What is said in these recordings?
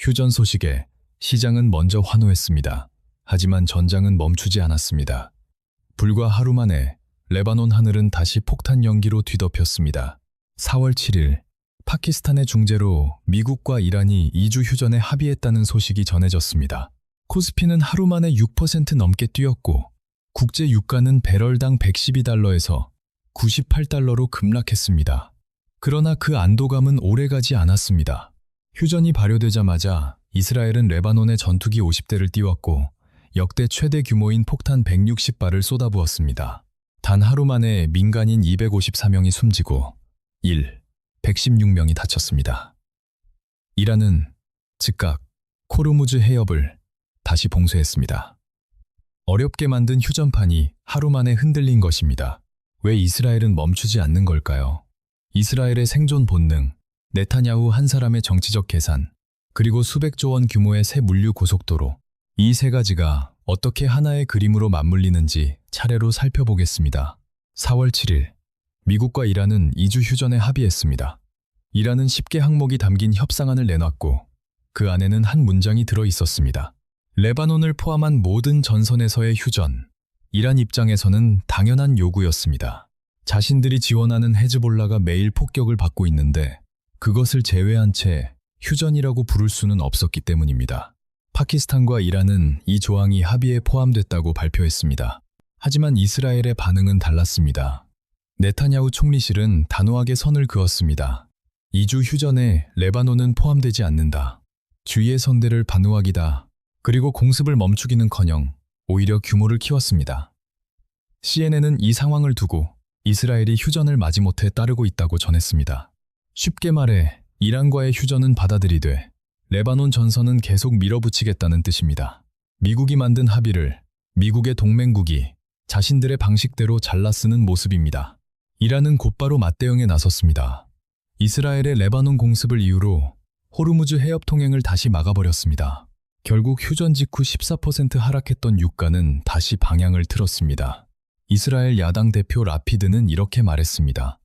휴전 소식에 시장은 먼저 환호했습니다. 하지만 전장은 멈추지 않았습니다. 불과 하루 만에 레바논 하늘은 다시 폭탄 연기로 뒤덮였습니다. 4월 7일 파키스탄의 중재로 미국과 이란이 2주 휴전에 합의했다는 소식이 전해졌습니다. 코스피는 하루 만에 6% 넘게 뛰었고 국제 유가는 배럴당 112달러에서 98달러로 급락했습니다. 그러나 그 안도감은 오래가지 않았습니다. 휴전이 발효되자마자 이스라엘은 레바논에 전투기 50대를 띄웠고 역대 최대 규모인 폭탄 160발을 쏟아부었습니다. 단 하루 만에 민간인 254명이 숨지고 116명이 다쳤습니다. 이란은 즉각 코르무즈 해협을 다시 봉쇄했습니다. 어렵게 만든 휴전판이 하루 만에 흔들린 것입니다. 왜 이스라엘은 멈추지 않는 걸까요? 이스라엘의 생존 본능, 네타냐후 한 사람의 정치적 계산, 그리고 수백조 원 규모의 새 물류 고속도로, 이 세 가지가 어떻게 하나의 그림으로 맞물리는지 차례로 살펴보겠습니다. 4월 7일, 미국과 이란은 2주 휴전에 합의했습니다. 이란은 10개 항목이 담긴 협상안을 내놨고 그 안에는 한 문장이 들어 있었습니다. 레바논을 포함한 모든 전선에서의 휴전. 이란 입장에서는 당연한 요구였습니다. 자신들이 지원하는 헤즈볼라가 매일 폭격을 받고 있는데 그것을 제외한 채 휴전이라고 부를 수는 없었기 때문입니다. 파키스탄과 이란은 이 조항이 합의에 포함됐다고 발표했습니다. 하지만 이스라엘의 반응은 달랐습니다. 네타냐후 총리실은 단호하게 선을 그었습니다. 2주 휴전에 레바논은 포함되지 않는다. 주위의 선대를 반호하기다. 그리고 공습을 멈추기는커녕 오히려 규모를 키웠습니다. CNN은 이 상황을 두고 이스라엘이 휴전을 마지못해 따르고 있다고 전했습니다. 쉽게 말해 이란과의 휴전은 받아들이되 레바논 전선은 계속 밀어붙이겠다는 뜻입니다. 미국이 만든 합의를 미국의 동맹국이 자신들의 방식대로 잘라 쓰는 모습입니다. 이란은 곧바로 맞대응에 나섰습니다. 이스라엘의 레바논 공습을 이유로 호르무즈 해협 통행을 다시 막아버렸습니다. 결국 휴전 직후 14% 하락했던 유가는 다시 방향을 틀었습니다. 이스라엘 야당 대표 라피드는 이렇게 말했습니다.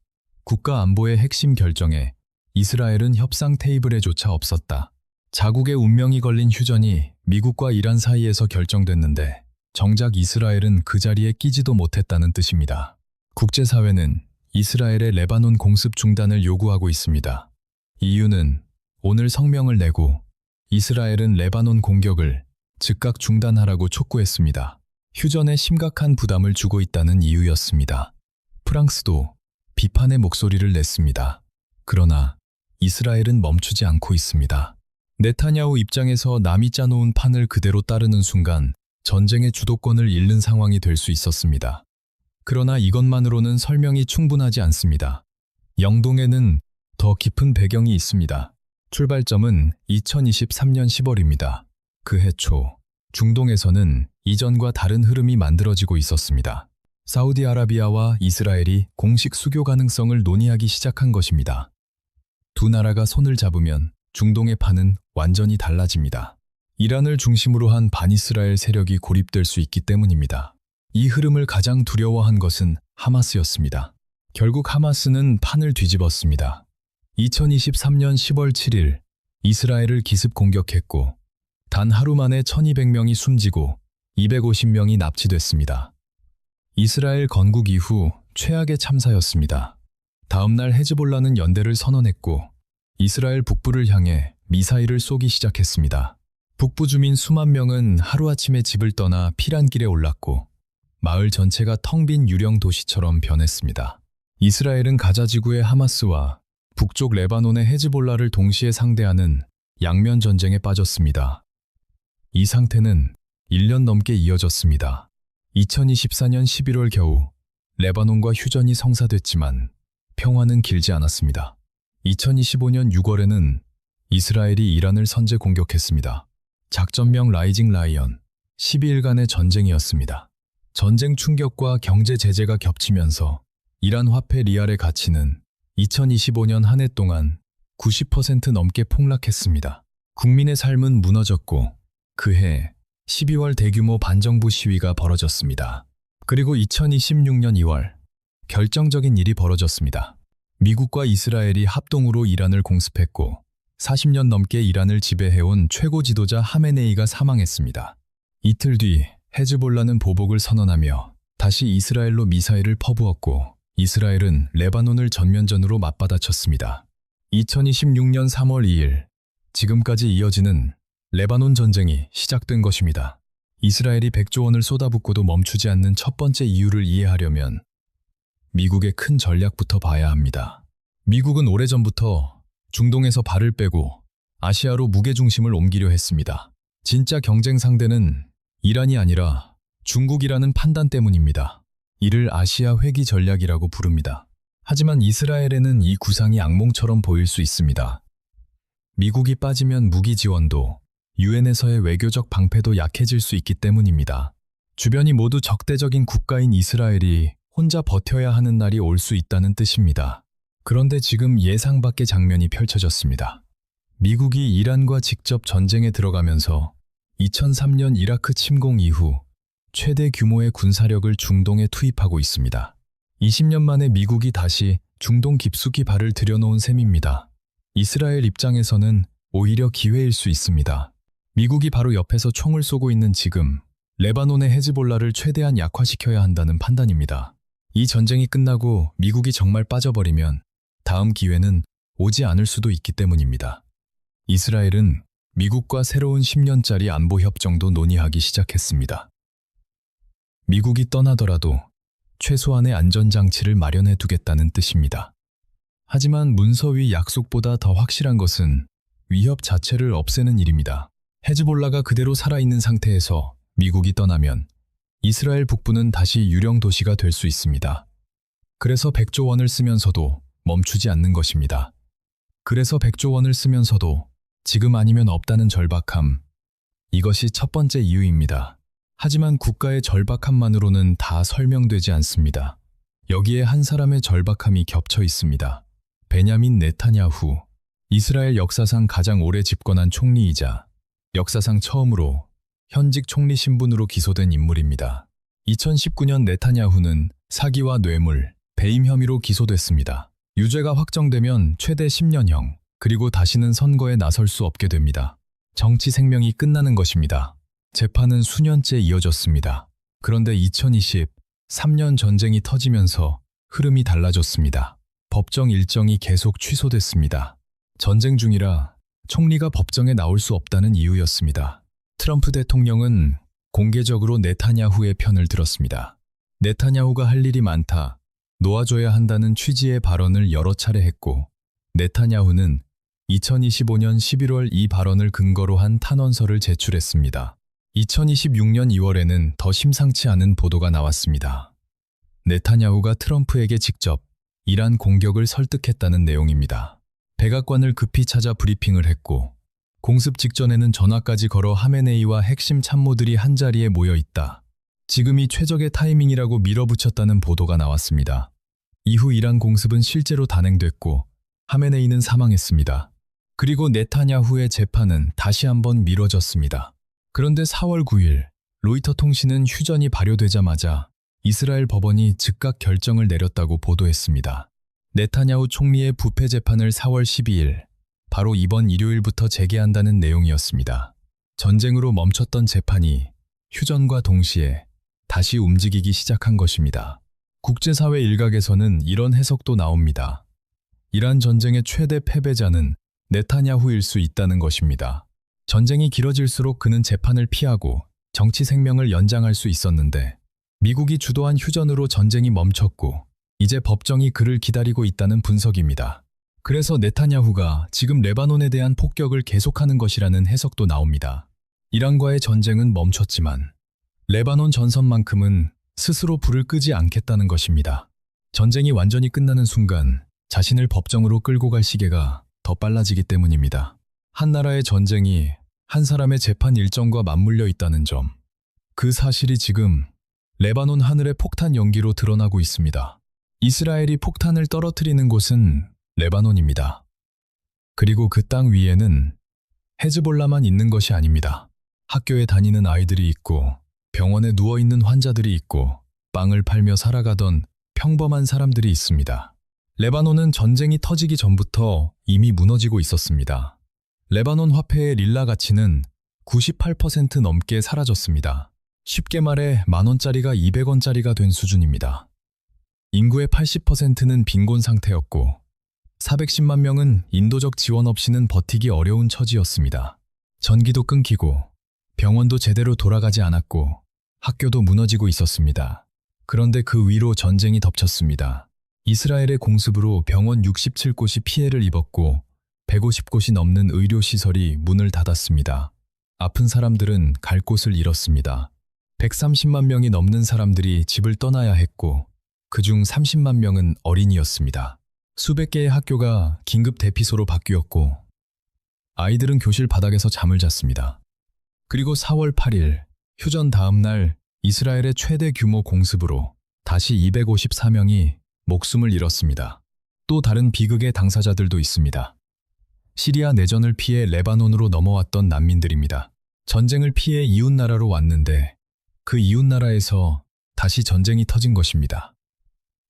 국가 안보의 핵심 결정에 이스라엘은 협상 테이블에조차 없었다. 자국의 운명이 걸린 휴전이 미국과 이란 사이에서 결정됐는데 정작 이스라엘은 그 자리에 끼지도 못했다는 뜻입니다. 국제사회는 이스라엘의 레바논 공습 중단을 요구하고 있습니다. EU는 오늘 성명을 내고 이스라엘은 레바논 공격을 즉각 중단하라고 촉구했습니다. 휴전에 심각한 부담을 주고 있다는 이유였습니다. 프랑스도 비판의 목소리를 냈습니다. 그러나 이스라엘은 멈추지 않고 있습니다. 네타냐후 입장에서 남이 짜놓은 판을 그대로 따르는 순간 전쟁의 주도권을 잃는 상황이 될 수 있었습니다. 그러나 이것만으로는 설명이 충분하지 않습니다. 영동에는 더 깊은 배경이 있습니다. 출발점은 2023년 10월입니다. 그 해 초, 중동에서는 이전과 다른 흐름이 만들어지고 있었습니다. 사우디아라비아와 이스라엘이 공식 수교 가능성을 논의하기 시작한 것입니다. 두 나라가 손을 잡으면 중동의 판은 완전히 달라집니다. 이란을 중심으로 한 반이스라엘 세력이 고립될 수 있기 때문입니다. 이 흐름을 가장 두려워한 것은 하마스였습니다. 결국 하마스는 판을 뒤집었습니다. 2023년 10월 7일 이스라엘을 기습 공격했고 단 하루 만에 1200명이 숨지고 250명이 납치됐습니다. 이스라엘 건국 이후 최악의 참사였습니다. 다음 날 헤즈볼라는 연대를 선언했고 이스라엘 북부를 향해 미사일을 쏘기 시작했습니다. 북부 주민 수만 명은 하루아침에 집을 떠나 피란길에 올랐고 마을 전체가 텅 빈 유령 도시처럼 변했습니다. 이스라엘은 가자 지구의 하마스와 북쪽 레바논의 헤즈볼라를 동시에 상대하는 양면 전쟁에 빠졌습니다. 이 상태는 1년 넘게 이어졌습니다. 2024년 11월 겨우 레바논과 휴전이 성사됐지만 평화는 길지 않았습니다. 2025년 6월에는 이스라엘이 이란을 선제 공격했습니다. 작전명 라이징 라이언, 12일간의 전쟁이었습니다. 전쟁 충격과 경제 제재가 겹치면서 이란 화폐 리알의 가치는 2025년 한 해 동안 90% 넘게 폭락했습니다. 국민의 삶은 무너졌고 그해 12월 대규모 반정부 시위가 벌어졌습니다. 그리고 2026년 2월 결정적인 일이 벌어졌습니다. 미국과 이스라엘이 합동으로 이란을 공습했고 40년 넘게 이란을 지배해온 최고 지도자 하메네이가 사망했습니다. 이틀 뒤 헤즈볼라는 보복을 선언하며 다시 이스라엘로 미사일을 퍼부었고 이스라엘은 레바논을 전면전으로 맞받아쳤습니다. 2026년 3월 2일, 지금까지 이어지는 레바논 전쟁이 시작된 것입니다. 이스라엘이 100조 원을 쏟아붓고도 멈추지 않는 첫 번째 이유를 이해하려면 미국의 큰 전략부터 봐야 합니다. 미국은 오래전부터 중동에서 발을 빼고 아시아로 무게중심을 옮기려 했습니다. 진짜 경쟁 상대는 이란이 아니라 중국이라는 판단 때문입니다. 이를 아시아 회귀 전략이라고 부릅니다. 하지만 이스라엘에는 이 구상이 악몽처럼 보일 수 있습니다. 미국이 빠지면 무기 지원도, 유엔에서의 외교적 방패도 약해질 수 있기 때문입니다. 주변이 모두 적대적인 국가인 이스라엘이 혼자 버텨야 하는 날이 올 수 있다는 뜻입니다. 그런데 지금 예상 밖의 장면이 펼쳐졌습니다. 미국이 이란과 직접 전쟁에 들어가면서 2003년 이라크 침공 이후 최대 규모의 군사력을 중동에 투입하고 있습니다. 20년 만에 미국이 다시 중동 깊숙이 발을 들여놓은 셈입니다. 이스라엘 입장에서는 오히려 기회일 수 있습니다. 미국이 바로 옆에서 총을 쏘고 있는 지금 레바논의 헤즈볼라를 최대한 약화시켜야 한다는 판단입니다. 이 전쟁이 끝나고 미국이 정말 빠져버리면 다음 기회는 오지 않을 수도 있기 때문입니다. 이스라엘은 미국과 새로운 10년짜리 안보 협정도 논의하기 시작했습니다. 미국이 떠나더라도 최소한의 안전장치를 마련해 두겠다는 뜻입니다. 하지만 문서 위 약속보다 더 확실한 것은 위협 자체를 없애는 일입니다. 헤즈볼라가 그대로 살아있는 상태에서 미국이 떠나면 이스라엘 북부는 다시 유령 도시가 될 수 있습니다. 그래서 100조 원을 쓰면서도 멈추지 않는 것입니다. 그래서 100조 원을 쓰면서도 지금 아니면 없다는 절박함, 이것이 첫 번째 이유입니다. 하지만 국가의 절박함만으로는 다 설명되지 않습니다. 여기에 한 사람의 절박함이 겹쳐 있습니다. 베냐민 네타냐후, 이스라엘 역사상 가장 오래 집권한 총리이자 역사상 처음으로 현직 총리 신분으로 기소된 인물입니다. 2019년 네타냐후는 사기와 뇌물, 배임 혐의로 기소됐습니다. 유죄가 확정되면 최대 10년형, 그리고 다시는 선거에 나설 수 없게 됩니다. 정치 생명이 끝나는 것입니다. 재판은 수년째 이어졌습니다. 그런데 2023년 전쟁이 터지면서 흐름이 달라졌습니다. 법정 일정이 계속 취소됐습니다. 전쟁 중이라 총리가 법정에 나올 수 없다는 이유였습니다. 트럼프 대통령은 공개적으로 네타냐후의 편을 들었습니다. 네타냐후가 할 일이 많다, 놓아줘야 한다는 취지의 발언을 여러 차례 했고, 네타냐후는 2025년 11월 이 발언을 근거로 한 탄원서를 제출했습니다. 2026년 2월에는 더 심상치 않은 보도가 나왔습니다. 네타냐후가 트럼프에게 직접 이란 공격을 설득했다는 내용입니다. 백악관을 급히 찾아 브리핑을 했고 공습 직전에는 전화까지 걸어 하메네이와 핵심 참모들이 한자리에 모여 있다. 지금이 최적의 타이밍이라고 밀어붙였다는 보도가 나왔습니다. 이후 이란 공습은 실제로 단행됐고 하메네이는 사망했습니다. 그리고 네타냐후의 재판은 다시 한번 미뤄졌습니다. 그런데 4월 9일 로이터 통신은 휴전이 발효되자마자 이스라엘 법원이 즉각 결정을 내렸다고 보도했습니다. 네타냐후 총리의 부패 재판을 4월 12일, 바로 이번 일요일부터 재개한다는 내용이었습니다. 전쟁으로 멈췄던 재판이 휴전과 동시에 다시 움직이기 시작한 것입니다. 국제사회 일각에서는 이런 해석도 나옵니다. 이란 전쟁의 최대 패배자는 네타냐후일 수 있다는 것입니다. 전쟁이 길어질수록 그는 재판을 피하고 정치 생명을 연장할 수 있었는데 미국이 주도한 휴전으로 전쟁이 멈췄고 이제 법정이 그를 기다리고 있다는 분석입니다. 그래서 네타냐후가 지금 레바논에 대한 폭격을 계속하는 것이라는 해석도 나옵니다. 이란과의 전쟁은 멈췄지만 레바논 전선만큼은 스스로 불을 끄지 않겠다는 것입니다. 전쟁이 완전히 끝나는 순간 자신을 법정으로 끌고 갈 시계가 더 빨라지기 때문입니다. 한 나라의 전쟁이 한 사람의 재판 일정과 맞물려 있다는 점, 그 사실이 지금 레바논 하늘의 폭탄 연기로 드러나고 있습니다. 이스라엘이 폭탄을 떨어뜨리는 곳은 레바논입니다. 그리고 그 땅 위에는 헤즈볼라만 있는 것이 아닙니다. 학교에 다니는 아이들이 있고 병원에 누워있는 환자들이 있고 빵을 팔며 살아가던 평범한 사람들이 있습니다. 레바논은 전쟁이 터지기 전부터 이미 무너지고 있었습니다. 레바논 화폐의 릴라 가치는 98% 넘게 사라졌습니다. 쉽게 말해 10,000원짜리가 200원짜리가 된 수준입니다. 인구의 80%는 빈곤 상태였고 410만 명은 인도적 지원 없이는 버티기 어려운 처지였습니다. 전기도 끊기고 병원도 제대로 돌아가지 않았고 학교도 무너지고 있었습니다. 그런데 그 위로 전쟁이 덮쳤습니다. 이스라엘의 공습으로 병원 67곳이 피해를 입었고 150곳이 넘는 의료시설이 문을 닫았습니다. 아픈 사람들은 갈 곳을 잃었습니다. 130만 명이 넘는 사람들이 집을 떠나야 했고 그중 30만 명은 어린이였습니다. 수백 개의 학교가 긴급 대피소로 바뀌었고 아이들은 교실 바닥에서 잠을 잤습니다. 그리고 4월 8일 휴전 다음 날 이스라엘의 최대 규모 공습으로 다시 254명이 목숨을 잃었습니다. 또 다른 비극의 당사자들도 있습니다. 시리아 내전을 피해 레바논으로 넘어왔던 난민들입니다. 전쟁을 피해 이웃나라로 왔는데 그 이웃나라에서 다시 전쟁이 터진 것입니다.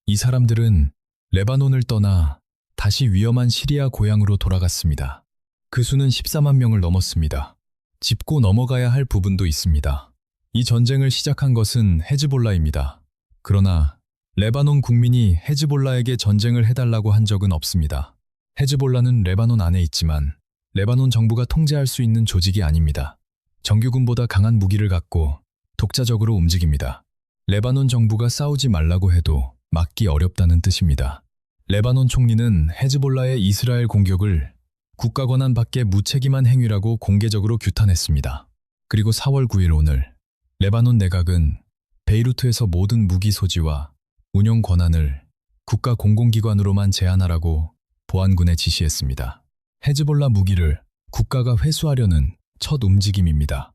이 사람들은 레바논을 떠나 다시 위험한 시리아 고향으로 돌아갔습니다. 그 수는 14만 명을 넘었습니다. 짚고 넘어가야 할 부분도 있습니다. 이 전쟁을 시작한 것은 헤즈볼라입니다. 그러나 레바논 국민이 헤즈볼라에게 전쟁을 해달라고 한 적은 없습니다. 헤즈볼라는 레바논 안에 있지만 레바논 정부가 통제할 수 있는 조직이 아닙니다. 정규군보다 강한 무기를 갖고 독자적으로 움직입니다. 레바논 정부가 싸우지 말라고 해도 막기 어렵다는 뜻입니다. 레바논 총리는 헤즈볼라의 이스라엘 공격을 국가 권한 밖의 무책임한 행위라고 공개적으로 규탄했습니다. 그리고 4월 9일 오늘 레바논 내각은 베이루트에서 모든 무기 소지와 운용 권한을 국가 공공기관으로만 제한하라고 보안군에 지시했습니다. 헤즈볼라 무기를 국가가 회수하려는 첫 움직임입니다.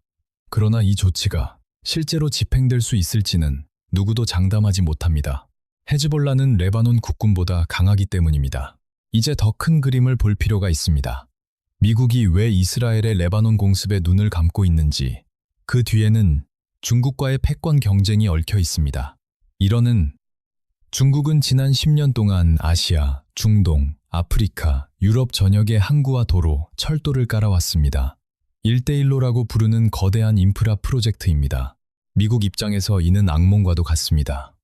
그러나 이 조치가 실제로 집행될 수 있을지는 누구도 장담하지 못합니다. 헤즈볼라는 레바논 국군보다 강하기 때문입니다. 이제 더 큰 그림을 볼 필요가 있습니다. 미국이 왜 이스라엘의 레바논 공습에 눈을 감고 있는지, 그 뒤에는 중국과의 패권 경쟁이 얽혀 있습니다. 이러는 중국은 지난 10년 동안 아시아, 중동, 아프리카, 유럽 전역에 항구와 도로, 철도를 깔아왔습니다. 1대1로라고 부르는 거대한 인프라 프로젝트입니다. 미국 입장에서 이는 악몽과도 같습니다.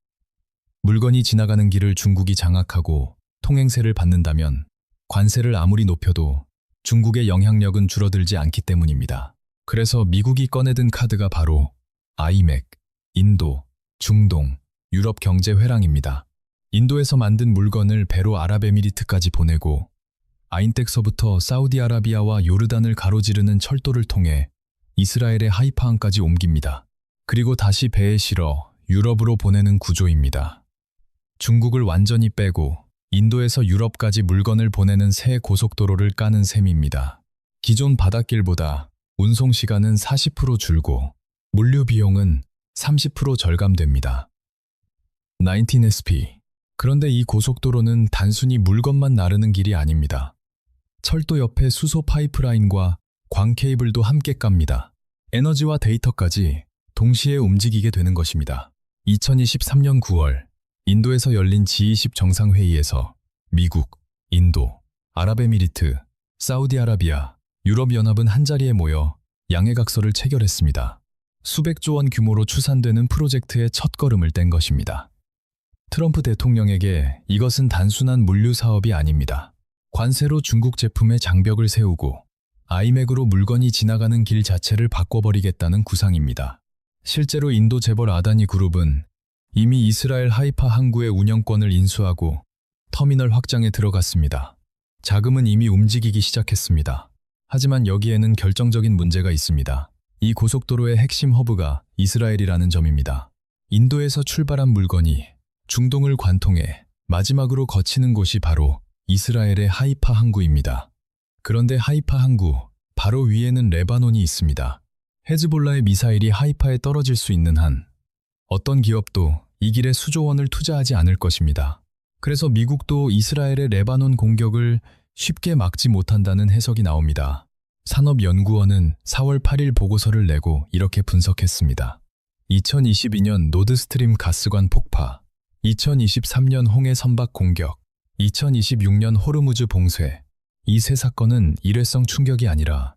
물건이 지나가는 길을 중국이 장악하고 통행세를 받는다면 관세를 아무리 높여도 중국의 영향력은 줄어들지 않기 때문입니다. 그래서 미국이 꺼내든 카드가 바로 아이맥, 인도, 중동, 유럽 경제 회랑입니다. 인도에서 만든 물건을 배로 아랍에미리트까지 보내고 아인텍서부터 사우디아라비아와 요르단을 가로지르는 철도를 통해 이스라엘의 하이파항까지 옮깁니다. 그리고 다시 배에 실어 유럽으로 보내는 구조입니다. 중국을 완전히 빼고 인도에서 유럽까지 물건을 보내는 새 고속도로를 까는 셈입니다. 기존 바닷길보다 운송 시간은 40% 줄고 물류 비용은 30% 절감됩니다. 19SP. 그런데 이 고속도로는 단순히 물건만 나르는 길이 아닙니다. 철도 옆에 수소 파이프라인과 광 케이블도 함께 깝니다. 에너지와 데이터까지 동시에 움직이게 되는 것입니다. 2023년 9월 인도에서 열린 G20 정상회의에서 미국, 인도, 아랍에미리트, 사우디아라비아, 유럽연합은 한자리에 모여 양해각서를 체결했습니다. 수백조 원 규모로 추산되는 프로젝트의 첫걸음을 뗀 것입니다. 트럼프 대통령에게 이것은 단순한 물류 사업이 아닙니다. 관세로 중국 제품의 장벽을 세우고 아이맥으로 물건이 지나가는 길 자체를 바꿔버리겠다는 구상입니다. 실제로 인도 재벌 아다니 그룹은 이미 이스라엘 하이파 항구의 운영권을 인수하고 터미널 확장에 들어갔습니다. 자금은 이미 움직이기 시작했습니다. 하지만 여기에는 결정적인 문제가 있습니다. 이 고속도로의 핵심 허브가 이스라엘이라는 점입니다. 인도에서 출발한 물건이 중동을 관통해 마지막으로 거치는 곳이 바로 이스라엘의 하이파 항구입니다. 그런데 하이파 항구 바로 위에는 레바논이 있습니다. 헤즈볼라의 미사일이 하이파에 떨어질 수 있는 한 어떤 기업도 이 길에 수조 원을 투자하지 않을 것입니다. 그래서 미국도 이스라엘의 레바논 공격을 쉽게 막지 못한다는 해석이 나옵니다. 산업연구원은 4월 8일 보고서를 내고 이렇게 분석했습니다. 2022년 노드스트림 가스관 폭파, 2023년 홍해 선박 공격, 2026년 호르무즈 봉쇄, 이 세 사건은 일회성 충격이 아니라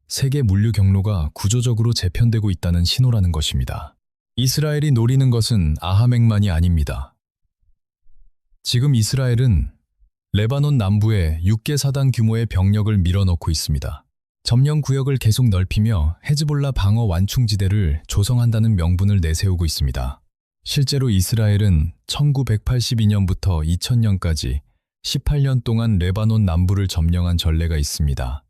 세계 물류 경로가 구조적으로 재편되고 있다는 신호라는 것입니다. 이스라엘이 노리는 것은 아하맥만이 아닙니다. 지금 이스라엘은 레바논 남부에 6개 사단 규모의 병력을 밀어넣고 있습니다. 점령 구역을 계속 넓히며 헤즈볼라 방어 완충지대를 조성한다는 명분을 내세우고 있습니다. 실제로 이스라엘은 1982년부터 2000년까지 18년 동안 레바논 남부를 점령한 전례가 있습니다.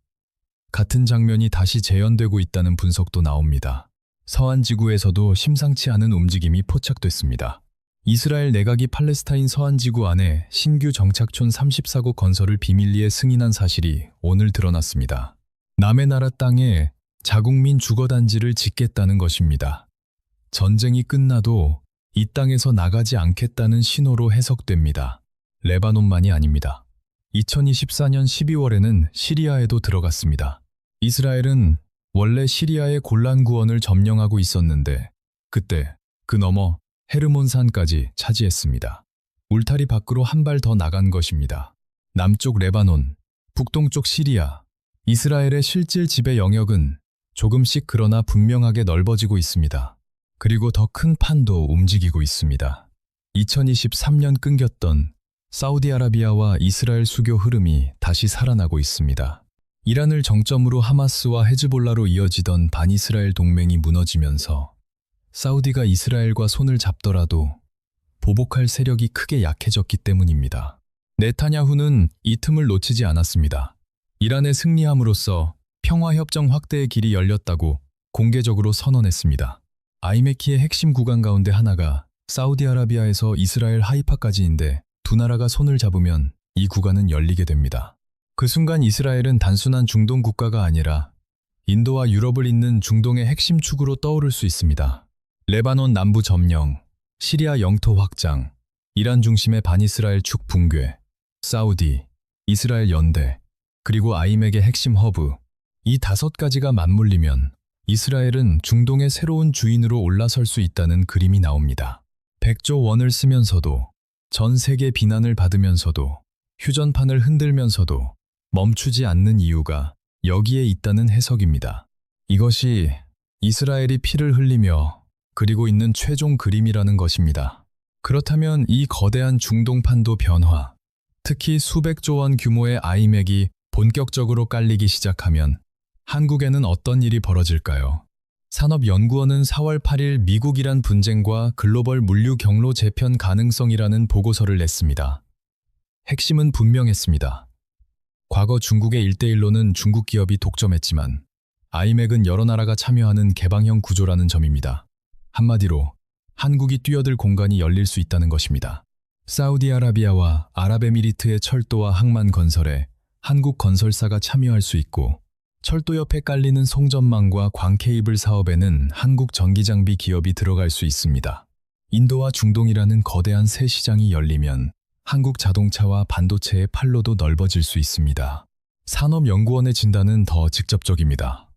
같은 장면이 다시 재현되고 있다는 분석도 나옵니다. 서한 지구에서도 심상치 않은 움직임이 포착됐습니다. 이스라엘 내각이 팔레스타인 서한 지구 안에 신규 정착촌 34곳 건설을 비밀리에 승인한 사실이 오늘 드러났습니다. 남의 나라 땅에 자국민 주거단지를 짓겠다는 것입니다. 전쟁이 끝나도 이 땅에서 나가지 않겠다는 신호로 해석됩니다. 레바논만이 아닙니다. 2024년 12월에는 시리아에도 들어갔습니다. 이스라엘은 원래 시리아의 골란 구원을 점령하고 있었는데 그때 그 너머 헤르몬산까지 차지했습니다. 울타리 밖으로 한 발 더 나간 것입니다. 남쪽 레바논, 북동쪽 시리아, 이스라엘의 실질 지배 영역은 조금씩 그러나 분명하게 넓어지고 있습니다. 그리고 더 큰 판도 움직이고 있습니다. 2023년 끊겼던 사우디아라비아와 이스라엘 수교 흐름이 다시 살아나고 있습니다. 이란을 정점으로 하마스와 헤즈볼라로 이어지던 반이스라엘 동맹이 무너지면서 사우디가 이스라엘과 손을 잡더라도 보복할 세력이 크게 약해졌기 때문입니다. 네타냐후는 이 틈을 놓치지 않았습니다. 이란의 승리함으로써 평화협정 확대의 길이 열렸다고 공개적으로 선언했습니다. 아이메키의 핵심 구간 가운데 하나가 사우디아라비아에서 이스라엘 하이파까지인데 두 나라가 손을 잡으면 이 구간은 열리게 됩니다. 그 순간 이스라엘은 단순한 중동 국가가 아니라 인도와 유럽을 잇는 중동의 핵심 축으로 떠오를 수 있습니다. 레바논 남부 점령, 시리아 영토 확장, 이란 중심의 반이스라엘 축 붕괴, 사우디, 이스라엘 연대, 그리고 아이맥의 핵심 허브, 이 5가지가 맞물리면 이스라엘은 중동의 새로운 주인으로 올라설 수 있다는 그림이 나옵니다. 100조 원을 쓰면서도, 전 세계 비난을 받으면서도, 휴전판을 흔들면서도 멈추지 않는 이유가 여기에 있다는 해석입니다. 이것이 이스라엘이 피를 흘리며 그리고 있는 최종 그림이라는 것입니다. 그렇다면 이 거대한 중동판도 변화, 특히 수백조 원 규모의 아이맥이 본격적으로 깔리기 시작하면 한국에는 어떤 일이 벌어질까요? 산업연구원은 4월 8일 미국-이란 분쟁과 글로벌 물류 경로 재편 가능성이라는 보고서를 냈습니다. 핵심은 분명했습니다. 과거 중국의 1대1로는 중국 기업이 독점했지만 아이맥은 여러 나라가 참여하는 개방형 구조라는 점입니다. 한마디로 한국이 뛰어들 공간이 열릴 수 있다는 것입니다. 사우디아라비아와 아랍에미리트의 철도와 항만 건설에 한국 건설사가 참여할 수 있고 철도 옆에 깔리는 송전망과 광케이블 사업에는 한국 전기장비 기업이 들어갈 수 있습니다. 인도와 중동이라는 거대한 새 시장이 열리면 한국 자동차와 반도체의 판로도 넓어질 수 있습니다. 산업연구원의 진단은 더 직접적입니다.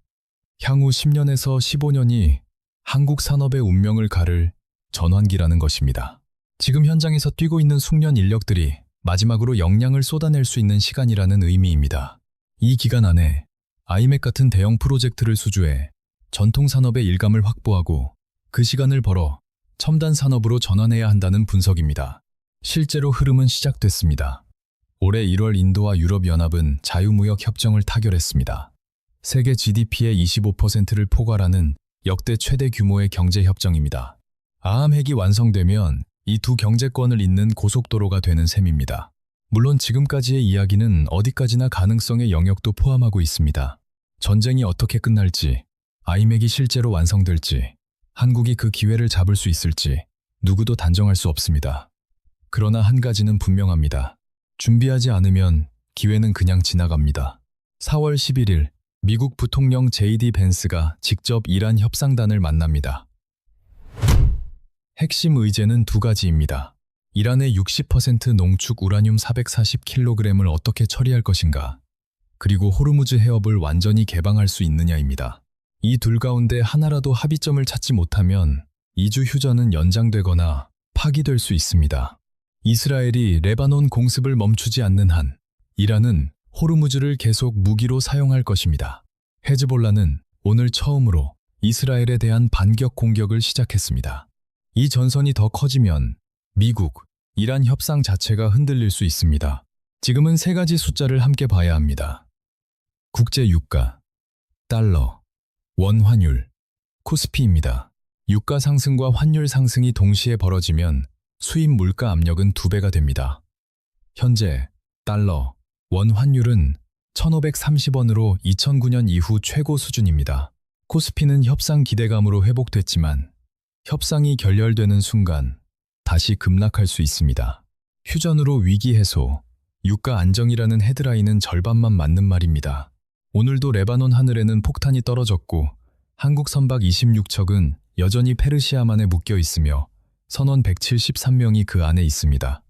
향후 10년에서 15년이 한국 산업의 운명을 가를 전환기라는 것입니다. 지금 현장에서 뛰고 있는 숙련 인력들이 마지막으로 역량을 쏟아낼 수 있는 시간이라는 의미입니다. 이 기간 안에 아이맥 같은 대형 프로젝트를 수주해 전통 산업의 일감을 확보하고 그 시간을 벌어 첨단 산업으로 전환해야 한다는 분석입니다. 실제로 흐름은 시작됐습니다. 올해 1월 인도와 유럽연합은 자유무역 협정을 타결했습니다. 세계 GDP의 25%를 포괄하는 역대 최대 규모의 경제협정입니다. 아함핵이 완성되면 이 두 경제권을 잇는 고속도로가 되는 셈입니다. 물론 지금까지의 이야기는 어디까지나 가능성의 영역도 포함하고 있습니다. 전쟁이 어떻게 끝날지, 아이맥이 실제로 완성될지, 한국이 그 기회를 잡을 수 있을지 누구도 단정할 수 없습니다. 그러나 한 가지는 분명합니다. 준비하지 않으면 기회는 그냥 지나갑니다. 4월 11일 미국 부통령 JD 벤스가 직접 이란 협상단을 만납니다. 핵심 의제는 두 가지입니다. 이란의 60% 농축 우라늄 440kg을 어떻게 처리할 것인가, 그리고 호르무즈 해협을 완전히 개방할 수 있느냐입니다. 이 둘 가운데 하나라도 합의점을 찾지 못하면 2주 휴전은 연장되거나 파기될 수 있습니다. 이스라엘이 레바논 공습을 멈추지 않는 한 이란은 호르무즈를 계속 무기로 사용할 것입니다. 헤즈볼라는 오늘 처음으로 이스라엘에 대한 반격 공격을 시작했습니다. 이 전선이 더 커지면 미국, 이란 협상 자체가 흔들릴 수 있습니다. 지금은 세 가지 숫자를 함께 봐야 합니다. 국제 유가, 달러, 원 환율, 코스피입니다. 유가 상승과 환율 상승이 동시에 벌어지면 수입 물가 압력은 2배가 됩니다. 현재 달러, 원 환율은 1,530원으로 2009년 이후 최고 수준입니다. 코스피는 협상 기대감으로 회복됐지만 협상이 결렬되는 순간 다시 급락할 수 있습니다. 휴전으로 위기 해소, 유가 안정이라는 헤드라인은 절반만 맞는 말입니다. 오늘도 레바논 하늘에는 폭탄이 떨어졌고 한국 선박 26척은 여전히 페르시아만에 묶여 있으며 선원 173명이 그 안에 있습니다.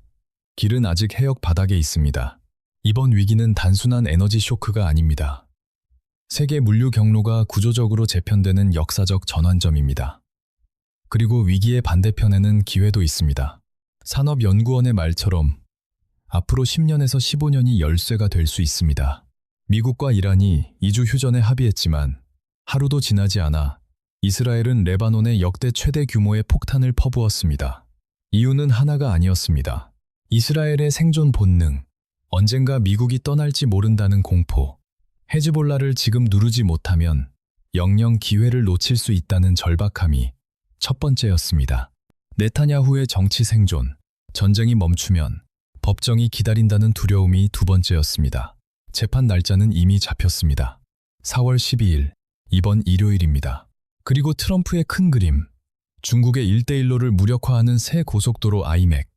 길은 아직 해역 바닥에 있습니다. 이번 위기는 단순한 에너지 쇼크가 아닙니다. 세계 물류 경로가 구조적으로 재편되는 역사적 전환점입니다. 그리고 위기의 반대편에는 기회도 있습니다. 산업연구원의 말처럼 앞으로 10년에서 15년이 열쇠가 될 수 있습니다. 미국과 이란이 2주 휴전에 합의했지만 하루도 지나지 않아 이스라엘은 레바논에 역대 최대 규모의 폭탄을 퍼부었습니다. 이유는 하나가 아니었습니다. 이스라엘의 생존 본능, 언젠가 미국이 떠날지 모른다는 공포, 헤즈볼라를 지금 누르지 못하면 영영 기회를 놓칠 수 있다는 절박함이 첫 번째였습니다. 네타냐후의 정치 생존, 전쟁이 멈추면 법정이 기다린다는 두려움이 두 번째였습니다. 재판 날짜는 이미 잡혔습니다. 4월 12일, 이번 일요일입니다. 그리고 트럼프의 큰 그림, 중국의 1대1로를 무력화하는 새 고속도로 아이맥,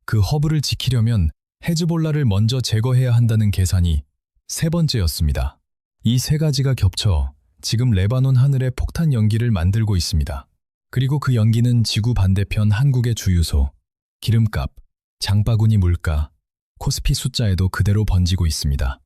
그 허브를 지키려면 헤즈볼라를 먼저 제거해야 한다는 계산이 세 번째였습니다. 이 세 가지가 겹쳐 지금 레바논 하늘에 폭탄 연기를 만들고 있습니다. 그리고 그 연기는 지구 반대편 한국의 주유소, 기름값, 장바구니 물가, 코스피 숫자에도 그대로 번지고 있습니다.